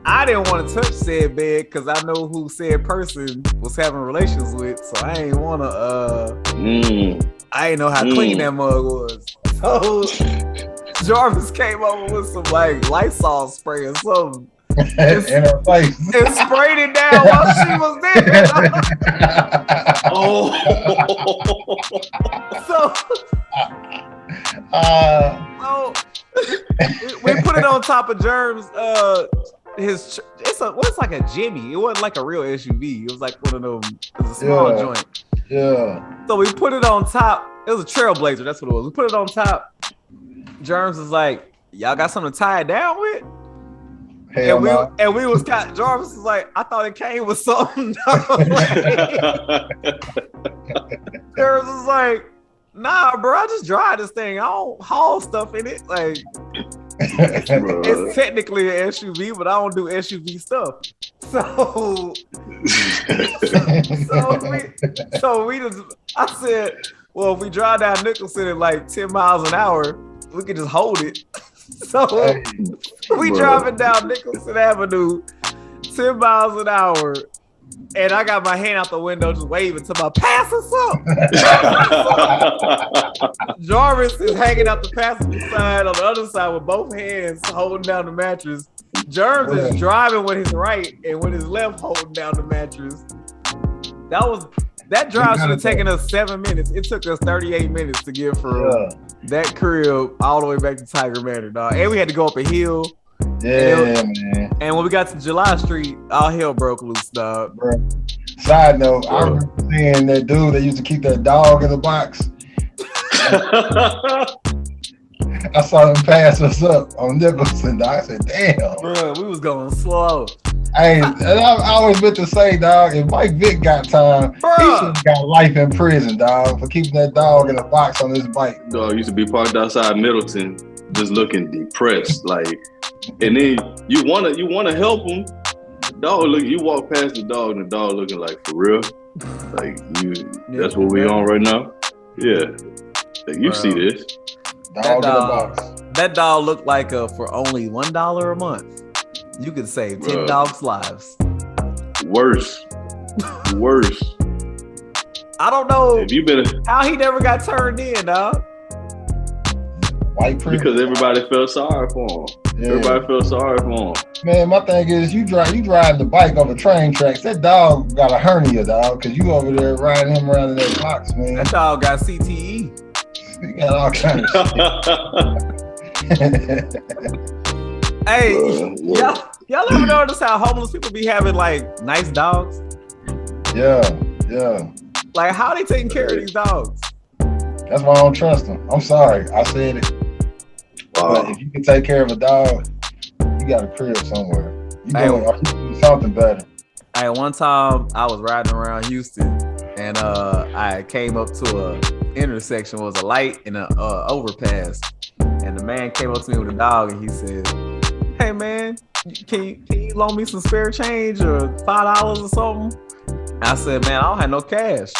I didn't want to touch said bed because I know who said person was having relations with. So I ain't want to. I didn't know how clean that mug was. So Jarvis came over with some like Lysol spray or something. In her face. And sprayed it down while she was there. So we put it on top of Germ's it's like a Jimmy. It wasn't like a real SUV. It was like one of them. It was a small joint. Yeah. So we put it on top. It was a Trailblazer. That's what it was. We put it on top. Germs was like, "Y'all got something to tie it down with?" Hell no. And we was Jarvis was like, "I thought it came with something." Jarvis was like, "Nah, bro. I just drive this thing. I don't haul stuff in it. Like, it's technically an SUV, but I don't do SUV stuff." I said, well, if we drive down Nicholson at like 10 miles an hour, we could just hold it. So we driving down Nicholson Avenue 10 miles an hour, and I got my hand out the window just waving to my pass us up. Jarvis is hanging out the passenger side on the other side with both hands holding down the mattress. Germs is driving with his right and with his left holding down the mattress. That drive should have taken us 7 minutes. It took us 38 minutes to get from that crib all the way back to Tiger Manor, dog. And we had to go up a hill. Yeah, man. And when we got to July Street, all hell broke loose, dog. Bro. Side note, I remember seeing that dude that used to keep that dog in the box. I saw him pass us up on Nicholson, dog. I said, damn. Bro, we was going slow. Hey, and I always meant to say, dog, if Mike Vick got time, he should have got life in prison, dog, for keeping that dog in a box on his bike. Dog used to be parked outside Middleton, just looking depressed, like, and then you wanna help him. Dog, you walk past the dog, and the dog looking like, for real, like that's what we on right now. Yeah, like, you see this dog in a box. That dog looked like for only $1 a month. You could save 10 dogs' lives. Worse. I don't know if you been how he never got turned in, dog. White privilege. Because everybody felt sorry for him. Yeah. Everybody felt sorry for him. Man, my thing is, you drive the bike over train tracks. That dog got a hernia, dog, because you over there riding him around in that box, man. That dog got CTE. He got all kinds of shit. Hey, y'all ever notice how homeless people be having like nice dogs? Yeah. Like, how they taking care of these dogs? That's why I don't trust them. I'm sorry, I said it. Wow. But if you can take care of a dog, you got a crib somewhere. You do something better. Hey, one time I was riding around Houston, and I came up to a intersection. Was a light and a overpass, and the man came up to me with a dog, and he said, "Hey man, can you loan me some spare change or $5 or something?" I said, "Man, I don't have no cash."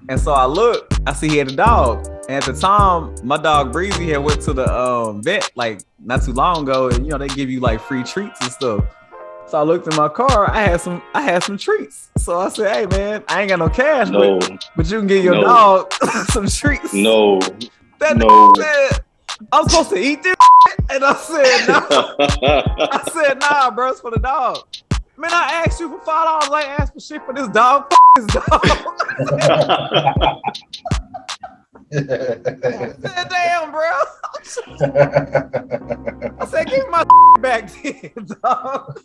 And so I looked, I see he had a dog. And at the time, my dog Breezy had went to the vet like not too long ago, and they give you like free treats and stuff. So I looked in my car, I had some treats. So I said, "Hey man, I ain't got no cash, but you can give your dog some treats." No. That dog said, "I'm supposed to eat this," and I said, "No." I said, "Nah, bro, it's for the dog." Man, I asked you for $5. I ain't asked for shit for this dog. This dog. I said, "Damn, bro." I said, "Give me my back then, dog."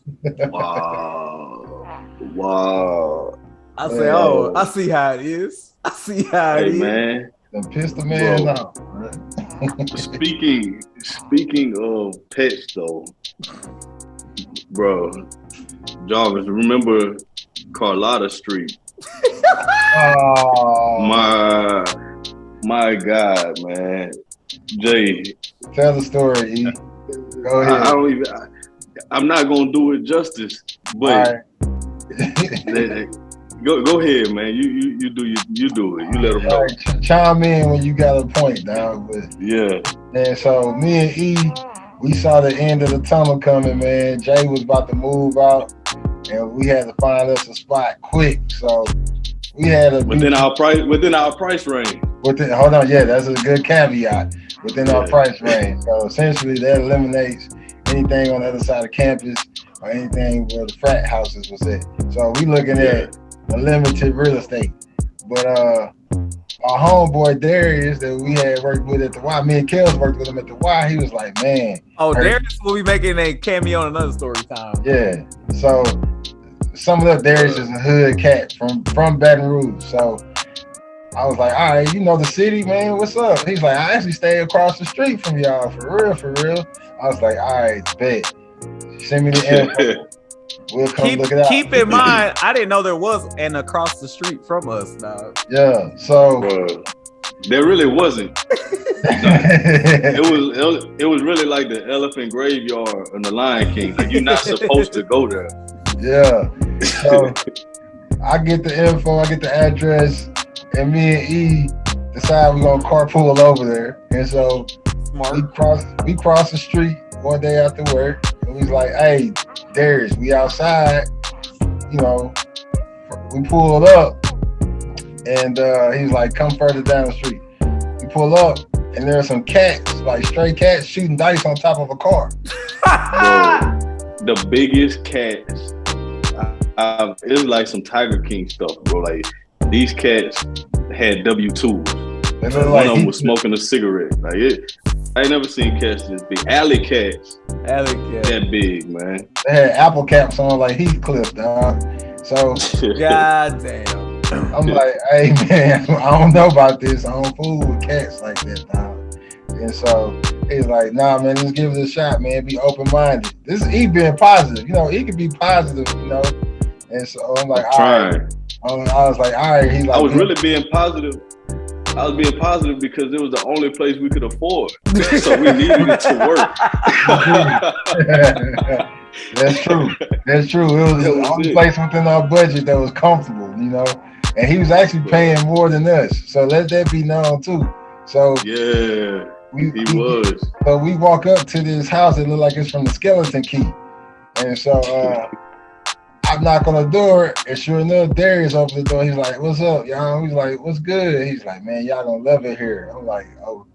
Wow. Wow. I say, oh, I see how it is. I see how it is. Man. And piss the man off. Speaking of pets, though, bro, Jarvis, remember Carlotta Street? Oh, my God, man. Jay, tell the story, E. Go ahead. I'm not gonna do it justice, but go ahead, man. You do it. You let them know. Right, chime in when you got a point, dog. But yeah. And so me and E, we saw the end of the tunnel coming, man. Jay was about to move out, and we had to find us a spot quick. So we had a within our price range. Hold on, yeah, that's a good caveat. Within our price range. So essentially, that eliminates anything on the other side of campus or anything where the frat houses was at. So we looking at a limited real estate. But our homeboy Darius that we had worked with at the Y, me and Kels worked with him at the Y, he was like, man. Oh, Darius will be making a cameo on another story time. Yeah. So some of the Darius is a hood cat from Baton Rouge. So I was like, all right, you know the city, man, what's up? He's like, I actually stay across the street from y'all, for real. I was like, all right, bet. Send me the info. We'll come look it out. Keep in mind, I didn't know there was an across the street from us, dog. Yeah, so there really wasn't. It was really like the elephant graveyard in the Lion King. Like, you're not supposed to go there. Yeah. So I get the info, I get the address, and me and E decide we're gonna carpool over there. And so we cross the street one day after work, and we was like, hey, Darius, we outside, you know, we pulled up, and he was like, come further down the street. We pull up, and there are some cats, like stray cats, shooting dice on top of a car. Bro, the biggest cats, it was like some Tiger King stuff, bro. Like, these cats had W2s. One of them was smoking a cigarette. Like, I ain't never seen cats this big. Alley cats. That big, man. They had apple caps on like Heathcliff, dog. So, god damn. I'm like, hey man, I don't know about this. I don't fool with cats like that, dog. And so he's like, nah, man, let's give it a shot, man. Be open-minded. This is he being positive. You know, he could be positive, you know. And so I'm like, all right. I was like, all right. He's like, I was really being positive. I was being positive because it was the only place we could afford. So we needed it to work. That's true. It was the only place within our budget that was comfortable, you know. And he was actually paying more than us. So let that be known too. So yeah, he was. So we walk up to this house that looked like it's from the Skeleton Key. And so I knock on the door, and sure enough, Darius opened the door. He's like, what's up, y'all? He's like, what's good? He's like, man, y'all gonna love it here. I'm like,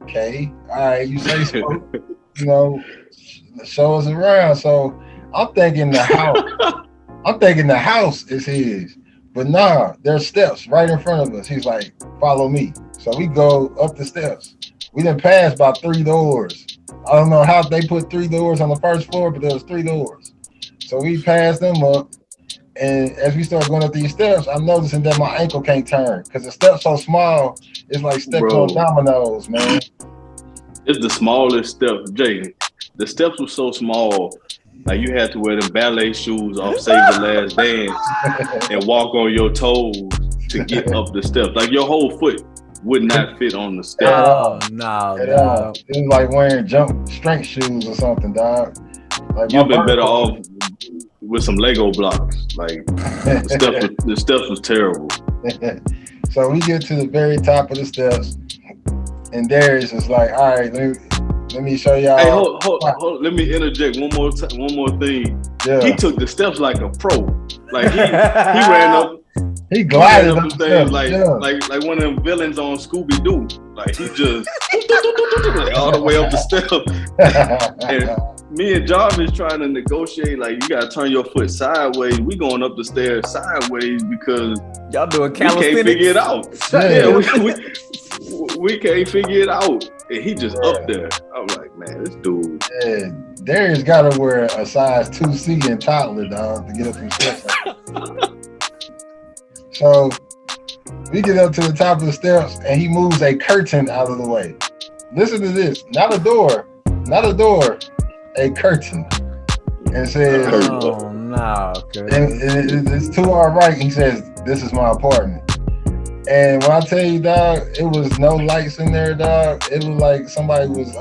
okay, all right, you say so. You know, show us around. So I'm thinking the house is his. But nah, there's steps right in front of us. He's like, follow me. So we go up the steps. We done passed about 3 doors. I don't know how they put 3 doors on the first floor, but there was 3 doors. So we passed them up. And as we start going up these steps, I'm noticing that my ankle can't turn because the steps so small. It's like stepping on dominoes, man. It's the smallest step, Jay. The steps were so small, like you had to wear them ballet shoes off Save the Last Dance and walk on your toes to get up the steps. Like your whole foot would not fit on the steps. Oh no, dog. It was like wearing jump strength shoes or something, dog. Like you've been better off with some Lego blocks. Like the steps was terrible. So we get to the very top of the steps, and Darius is like, "All right, let me show y'all." Hey, hold. Let me interject one more thing. Yeah. He took the steps like a pro. Like he ran up. He glided up the stairs like one of them villains on Scooby Doo. Like he just like all the way up the steps. And me and Jarvis trying to negotiate, like you gotta turn your foot sideways. We going up the stairs sideways because y'all doing calisthenics. We can't figure it out. We can't figure it out. And he just up there. I'm like, man, this dude. Yeah, Darius gotta wear a size 2C in toddler, dog, to get up them steps. So we get up to the top of the steps and he moves a curtain out of the way. Listen to this, not a door, a curtain. And says, oh no, and it's to our right. He says, "This is my apartment." And when I tell you, dog, it was no lights in there, dog. It was like somebody was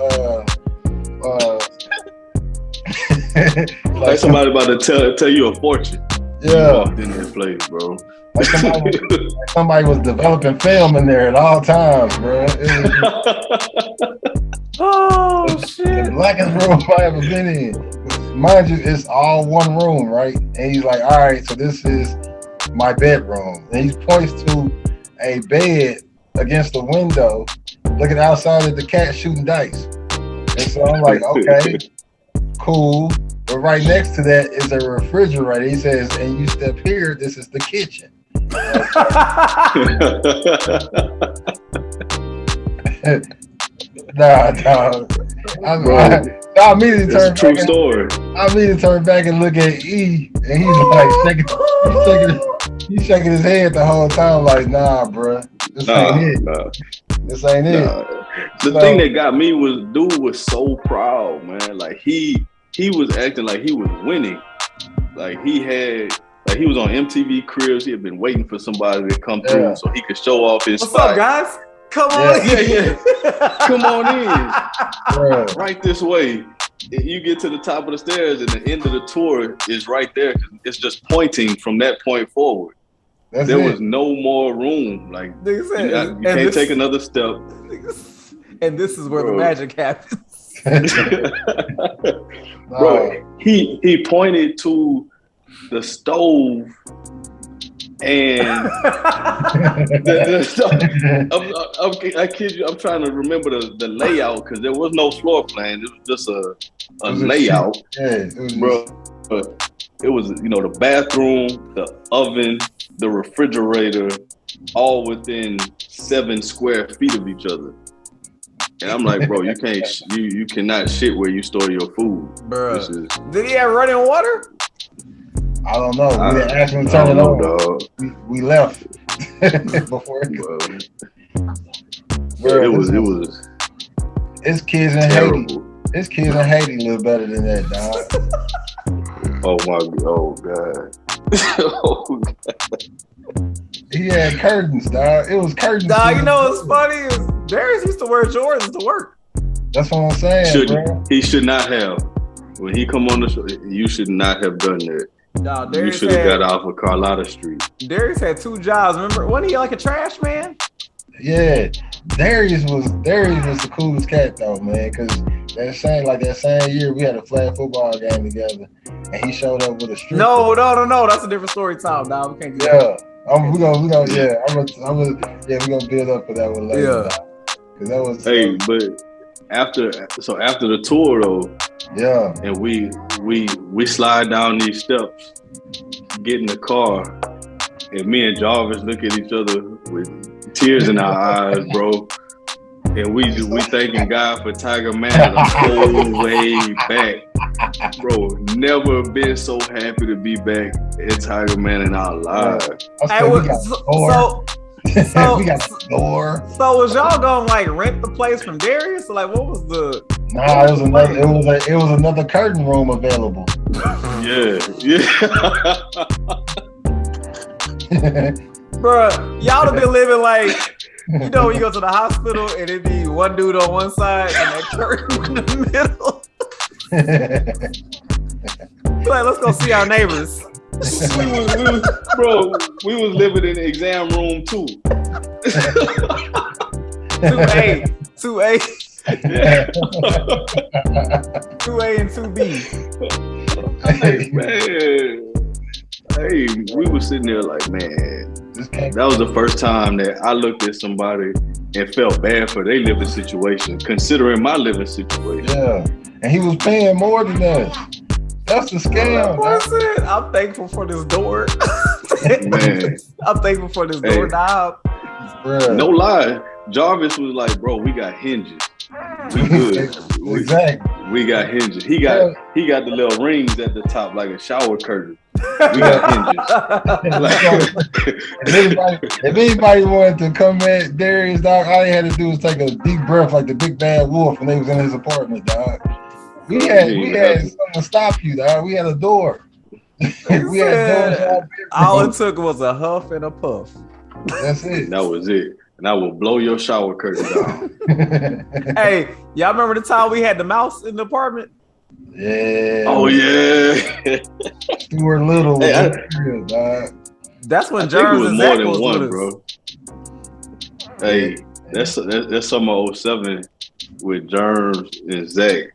like somebody about to tell you a fortune. Yeah, you walked in that place, bro. Like somebody was developing film in there at all times, bro. Oh shit! The blackest room I ever been in. Mind you, it's all one room, right? And he's like, "All right, so this is my bedroom." And he points to a bed against the window, looking outside at the cat shooting dice. And so I'm like, okay, cool. But right next to that is a refrigerator. He says, "And you step here, this is the kitchen." Nah. I immediately turn back. I immediately turn back and look at E, and he's like shaking his head the whole time, like, "Nah, bro, this ain't it. This ain't it." The thing that got me was, dude was so proud, man. Like he was acting like he was winning. Like he was on MTV Cribs. He had been waiting for somebody to come through so he could show off his What's spot. up, guys? Come on in. Come on in. Right this way. You get to the top of the stairs and the end of the tour is right there. It's just pointing from that point forward. There was no more room. Like you can't take another step. And this is where the magic happens. Bro, he pointed to the stove and I kid you, I'm trying to remember the layout because there was no floor plan. It was just a layout. Bro. It was, the bathroom, the oven, the refrigerator, all within 7 square feet of each other. And I'm like, bro, you can't, you cannot shit where you store your food. Bro, did he have running water? I don't know. We didn't ask him to turn it on. We left before it was. It was. His kids in Haiti. His kids in Haiti live better than that, dog. Oh god. Oh god. He had curtains, dog. It was curtains. Dog, you know what's funny is Darius used to wear Jordans to work. That's what I'm saying, bro. He should not have. When he come on the show, you should not have done that. No, you should have got off of Carlotta Street. Darius had 2 jobs. Remember, wasn't he like a trash man? Yeah, Darius was the coolest cat though, man. Cause that same year we had a flag football game together, and he showed up with a stripper. No, that's a different story, Tom. Nah, we can't do that. We're gonna build up for that one later. Yeah, cause that was. Hey, but after the tour though. Yeah. And we slide down these steps, get in the car, and me and Jarvis look at each other with tears in our eyes, bro. And we thanking God for Tiger Man the whole way back. Bro, never been so happy to be back at Tiger Man in our lives. So we got a door. So was y'all gonna like rent the place from Darius? Like, what was the? Nah, it was another curtain room available. Yeah. Bruh, y'all have been living like, when you go to the hospital and it be one dude on one side and that curtain in the middle. Like, let's go see our neighbors. we was living in the exam room too. 2A. Yeah. 2A and 2B. Hey, man. Hey, we were sitting there like, man, that was the first time that I looked at somebody and felt bad for their living situation, considering my living situation. Yeah, and he was paying more than us. That's the scam. I'm thankful for this door. Man. I'm thankful for this doorknob. No lie. Jarvis was like, bro, we got hinges. We good. Exactly. We got hinges. He got the little rings at the top like a shower curtain. We got hinges. If anybody wanted to come at Darius, dog, all he had to do was take a deep breath like the big bad wolf when they was in his apartment, dog. We had something to stop you, dog. We had a door. We had doors. All it took was a huff and a puff. That's it. That was it. And I will blow your shower curtain down. Hey, y'all remember the time we had the mouse in the apartment? Yeah. Oh yeah. Stuart Little. Hey, dog. That's when I think it Germs was and more Zach than was one, with bro. Hey, that's summer 07 with Germs and Zach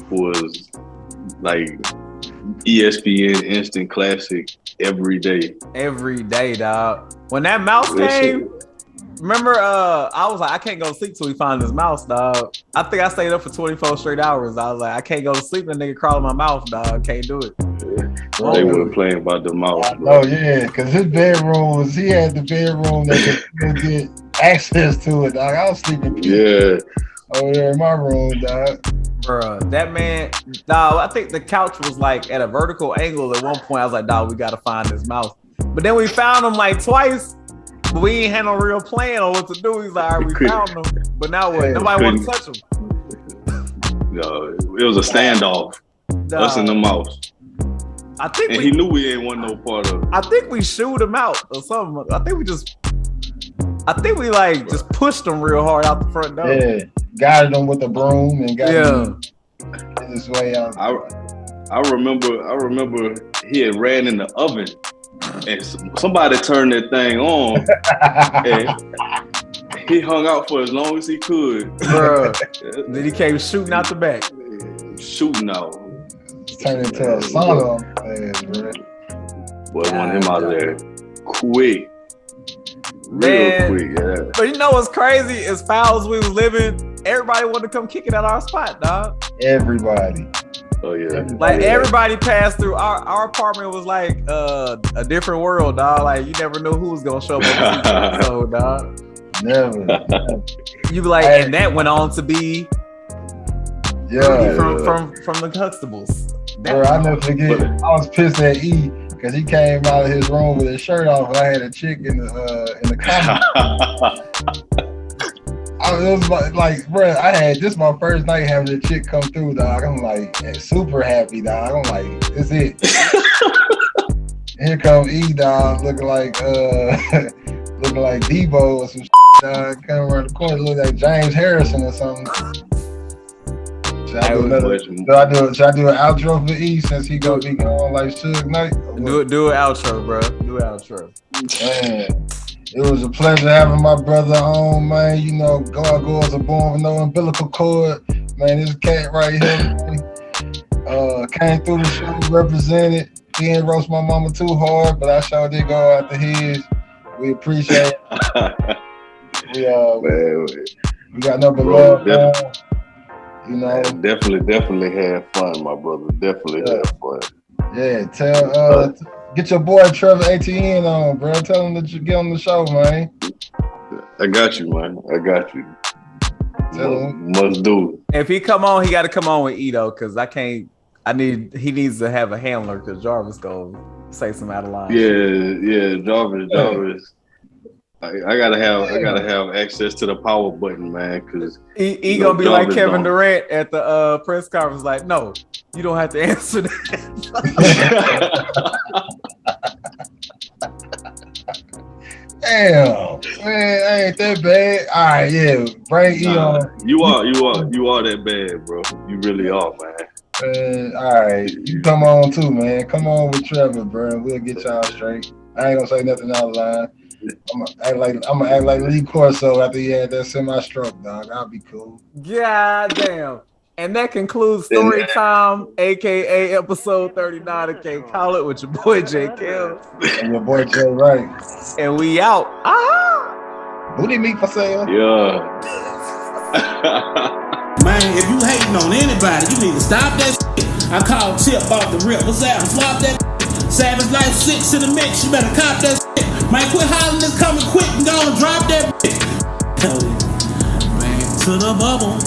was like ESPN Instant Classic every day. Every day, dog. When that mouse came, remember, I was like, I can't go to sleep till we find this mouse, dog. I think I stayed up for 24 straight hours. I was like, I can't go to sleep and nigga crawling my mouth, dog. Can't do it. They weren't playing about the mouse, bro. Oh yeah, because his bedroom was, he had the bedroom that could get access to it, dog. I was sleeping. Yeah. Over there in my room, dog. Bruh, that man, dog, I think the couch was like at a vertical angle at one point. I was like, dog, we gotta find this mouse. But then we found him like twice, but we ain't had no real plan on what to do. He's like, all right, we found him, but now what? Nobody want to touch him. No, it was a standoff. Dog. Us and the mouse. I think he knew we ain't want no part of it. I think we shooed him out or something. I think we like just pushed him real hard out the front door. Yeah, guided him with the broom and got him his way out. I remember he had ran in the oven and somebody turned that thing on and he hung out for as long as he could. Bruh. Then he came shooting out the back. Shooting out. Turned into a sauna, bro. Boy, want him out of there quick. Man, Real quick, yeah. But you know what's crazy? As foul as we was living, everybody wanted to come kick it at our spot, dog. Everybody. Oh yeah. Like everybody passed through. Our apartment was like a different world, dog. Like you never knew who was gonna show up. So, dog. Never. You be like, and that went on to be from the Huxtables. Bro, I never forget. I was pissed at E because he came out of his room with his shirt off, and I had a chick in the comment. It was like, bro, I had this my first night having a chick come through, dog. I'm like, super happy, dog. I'm like, this it. Here come E, dog, looking like Debo or some shit, dog. Coming around the corner, look like James Harrison or something. Should I do an outro for E since he gonna be going like Suge Knight? Do an outro, bro. Do an outro. Man, it was a pleasure having my brother on, man. You know, gargoyles are born with no umbilical cord. Man, this cat right here, man, came through the show, represented. He didn't roast my mama too hard, but I sure did go after his. We appreciate it. We got no but love, man. You know, definitely had fun, my brother. Definitely had fun. Yeah, get your boy Trevor ATN on, bro. Tell him to get on the show, man. I got you, man. I got you. Must do. If he come on, he got to come on with Edo, because I can't. He needs to have a handler because Jarvis gonna say some out of line. Yeah, Jarvis. I gotta have access to the power button, man. Cause he gonna be like Kevin Durant at the press conference, like, no, you don't have to answer that. Damn, man, ain't that bad. All right, yeah, bring E on. You are that bad, bro. You really are, man. All right, you come on too, man. Come on with Trevor, bro. We'll get y'all straight. I ain't gonna say nothing out of line. I'm gonna act like Lee Corso after he had that semi-stroke, dog. I'll be cool. God damn. And that concludes Story Time, aka episode 39 of Can't Call It with your boy J. Kells. And your boy Jay Wright. And we out. Booty meat for sale. Yeah. Man, if you hating on anybody, you need to stop that shit. I called Tip off the rip. What's that? Flop that shit. Savage Life 6 in the mix. You better cop that shit. Man, quit hollering this coming quick and go and drop that shit. Man, to the bubble.